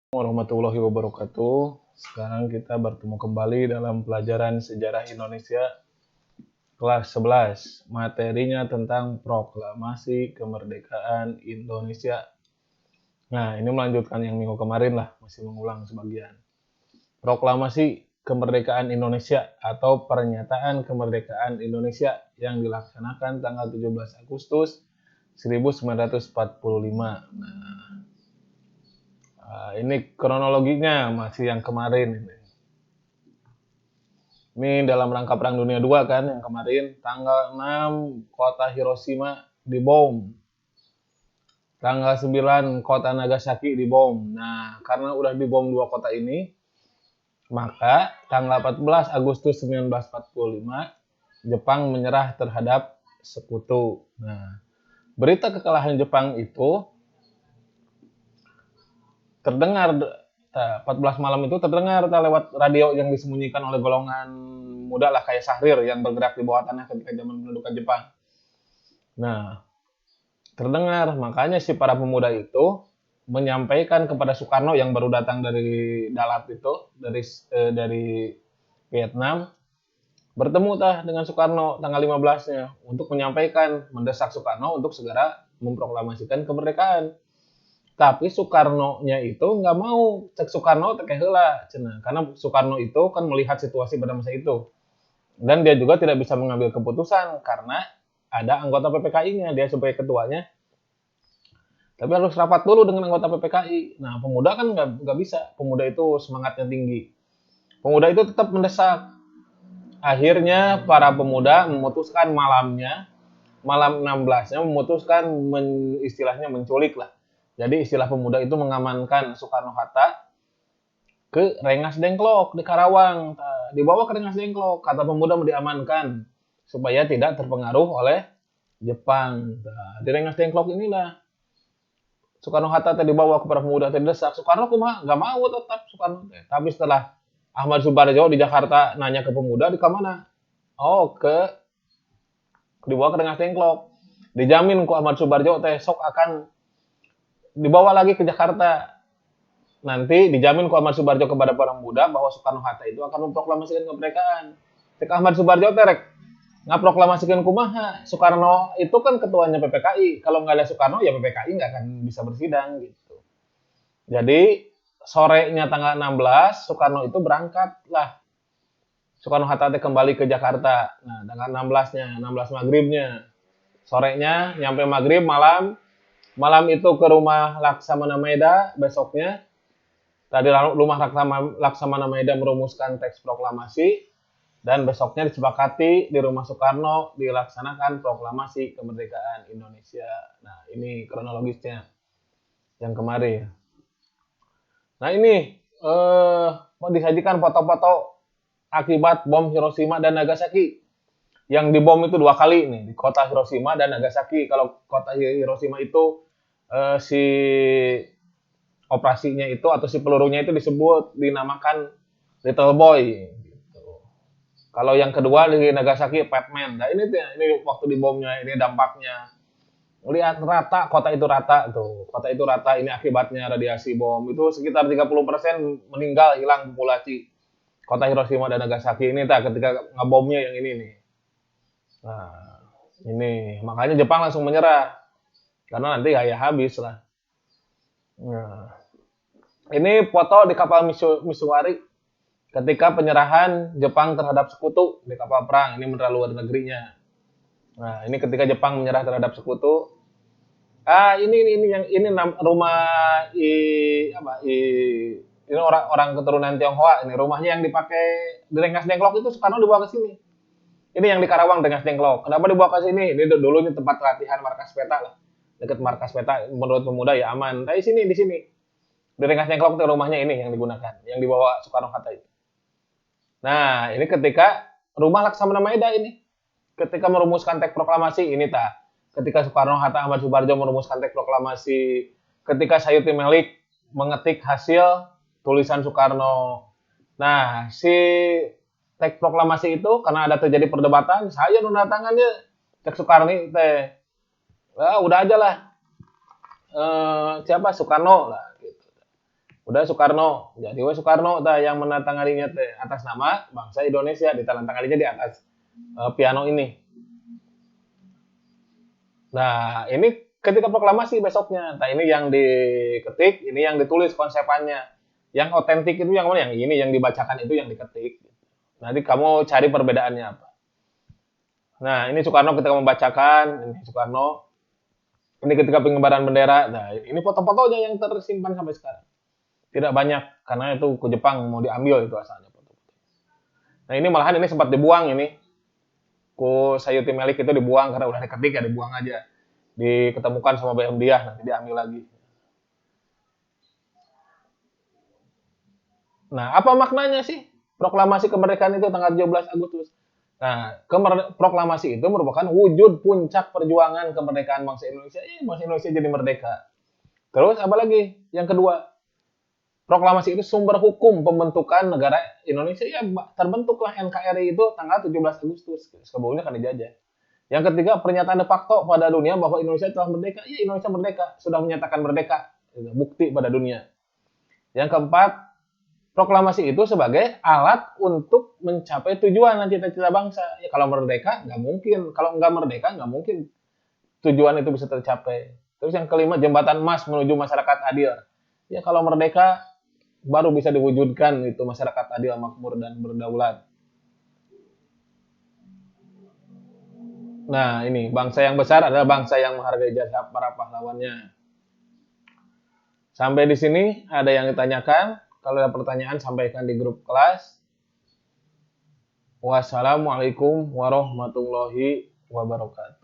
Warahmatullahi wabarakatuh. Sekarang kita bertemu kembali dalam pelajaran sejarah Indonesia kelas 11. Materinya tentang proklamasi kemerdekaan Indonesia. Nah, ini melanjutkan yang minggu kemarin lah, masih mengulang sebagian. Proklamasi kemerdekaan Indonesia atau pernyataan kemerdekaan Indonesia yang dilaksanakan tanggal 17 Agustus 1945. Ini kronologinya masih yang kemarin. Ini dalam rangka Perang Dunia II kan, yang kemarin tanggal 6 kota Hiroshima dibom. Tanggal 9 kota Nagasaki dibom. Nah, karena udah dibom dua kota ini, maka tanggal 14 Agustus 1945 Jepang menyerah terhadap sekutu. Nah, berita kekalahan Jepang itu terdengar 14 malam itu terdengar lewat radio yang disembunyikan oleh golongan muda lah kayak Syahrir yang bergerak di bawah tanah ketika zaman pendudukan Jepang. Nah, terdengar, makanya si para pemuda itu menyampaikan kepada Soekarno yang baru datang dari Dalat itu, dari Vietnam, bertemu dengan Soekarno tanggal 15-nya untuk menyampaikan, mendesak Soekarno untuk segera memproklamasikan kemerdekaan. Tapi Soekarno-nya itu nggak mau, cek Soekarno teh heula cenah. Karena Soekarno itu kan melihat situasi pada masa itu. Dan dia juga tidak bisa mengambil keputusan karena ada anggota PPKI-nya, dia sebagai ketuanya. Tapi harus rapat dulu dengan anggota PPKI. Nah, pemuda kan nggak bisa, pemuda itu semangatnya tinggi. Pemuda itu tetap mendesak. Akhirnya para pemuda memutuskan malam 16-nya memutuskan istilahnya menculik lah. Jadi istilah pemuda itu mengamankan Soekarno-Hatta ke Rengas Dengklok di Karawang. Dibawa ke Rengas Dengklok, kata pemuda mau diamankan supaya tidak terpengaruh oleh Jepang. Di Rengas Dengklok inilah Soekarno-Hatta dibawa ke para pemuda terdesak. Soekarno kumaha? Gak mau tetap Soekarno. Tapi setelah Ahmad Subarjo di Jakarta nanya ke pemuda, di mana? Oh, dibawa ke Rengas Dengklok. Dijamin ku Ahmad Subarjo sok akan dibawa lagi ke Jakarta. Nanti dijamin ku Ahmad Subarjo kepada para pemuda bahwa Soekarno-Hatta itu akan memproklamasikan kemerdekaan. Cek Ahmad Subarjo terek ngaproklamasikan kumaha. Soekarno itu kan ketuanya PPKI. Kalau nggak ada Soekarno ya PPKI nggak akan bisa bersidang gitu. Jadi sorenya tanggal 16 Soekarno itu berangkat lah. Soekarno-Hatta kembali ke Jakarta. Nah, tanggal 16-nya, 16 maghribnya. Sorenya nyampe maghrib malam itu ke rumah Laksamana Maeda besoknya. Tadi rumah Laksamana Maeda merumuskan teks proklamasi dan besoknya disepakati di rumah Soekarno dilaksanakan proklamasi kemerdekaan Indonesia. Nah, ini kronologisnya yang kemarin. Nah, ini disajikan foto-foto akibat bom Hiroshima dan Nagasaki. Yang dibom itu 2 kali nih, di kota Hiroshima dan Nagasaki. Kalau kota Hiroshima itu si operasinya itu atau si pelurunya itu dinamakan Little Boy gitu. Kalau yang kedua di Nagasaki Batman. Nah, ini waktu dibomnya, ini dampaknya. Lihat rata, kota itu rata tuh. Kota itu rata, ini akibatnya radiasi bom. Itu sekitar 30% meninggal, hilang populasi. Kota Hiroshima dan Nagasaki ini ketika ngebomnya yang ini nih. Nah, ini makanya Jepang langsung menyerah. Karena nanti ya habis lah. Nah, ini foto di kapal Misuwari ketika penyerahan Jepang terhadap sekutu di kapal perang. Ini menteri luar negerinya. Nah, ini ketika Jepang menyerah terhadap sekutu. Ini rumah ini orang keturunan Tionghoa. Ini rumahnya yang dipakai di Rengas Dengklok itu Soekarno dibawa ke sini. Ini yang di Karawang Rengas Dengklok. Kenapa dibawa ke sini? Ini dulunya tempat latihan markas peta lah. Dekat markas peta menurut pemuda ya aman. Di sini. Di Rengas Dengklok itu rumahnya ini yang digunakan, yang dibawa Soekarno-Hatta itu. Nah, ini ketika rumah Laksamana Maeda ini. Ketika merumuskan teks proklamasi ini ketika Soekarno-Hatta Ahmad Subarjo merumuskan teks proklamasi, ketika Sayuti Melik mengetik hasil tulisan Soekarno. Nah, si teks proklamasi itu karena ada terjadi perdebatan, saya nunda tangannya teks Soekarno teh. Udah aja lah. Siapa Soekarno lah gitu. Udah Soekarno, jadi Soekarno yang menandatanganinya atas nama bangsa Indonesia, ditandatanganinya di atas piano ini. Nah, ini ketika proklamasi besoknya. Nah, ini yang diketik, ini yang ditulis konsepannya. Yang otentik itu yang mana? Yang ini yang dibacakan itu yang diketik. Nanti kamu cari perbedaannya apa. Nah, ini Soekarno ketika membacakan, ini Soekarno. Ini ketika pengibaran bendera. Nah, ini foto-fotonya yang tersimpan sampai sekarang. Tidak banyak, karena itu ke Jepang mau diambil itu asalnya foto-foto. Nah, ini malahan ini sempat dibuang ini. Ku Sayuti Melik itu dibuang karena udah diketik ya dibuang aja. Diketemukan sama BM Diah, nanti diambil lagi. Nah, apa maknanya sih proklamasi kemerdekaan itu tanggal 17 Agustus? Nah, proklamasi itu merupakan wujud puncak perjuangan kemerdekaan bangsa Indonesia. Bangsa Indonesia jadi merdeka. Terus apa lagi? Yang kedua, proklamasi itu sumber hukum pembentukan negara Indonesia. Ya, terbentuklah NKRI itu tanggal 17 Agustus. Sebelumnya kan dijajah. Yang ketiga, pernyataan de facto pada dunia bahwa Indonesia telah merdeka. Iya, Indonesia merdeka. Sudah menyatakan merdeka. Bukti pada dunia. Yang keempat, proklamasi itu sebagai alat untuk mencapai tujuan dan cita-cita bangsa. Ya, kalau merdeka nggak mungkin, kalau nggak merdeka nggak mungkin tujuan itu bisa tercapai. Terus yang kelima, jembatan emas menuju masyarakat adil. Ya kalau merdeka baru bisa diwujudkan itu masyarakat adil, makmur dan berdaulat. Nah ini bangsa yang besar adalah bangsa yang menghargai jasa para pahlawannya. Sampai di sini ada yang ditanyakan? Kalau ada pertanyaan sampaikan di grup kelas. Wassalamualaikum warahmatullahi wabarakatuh.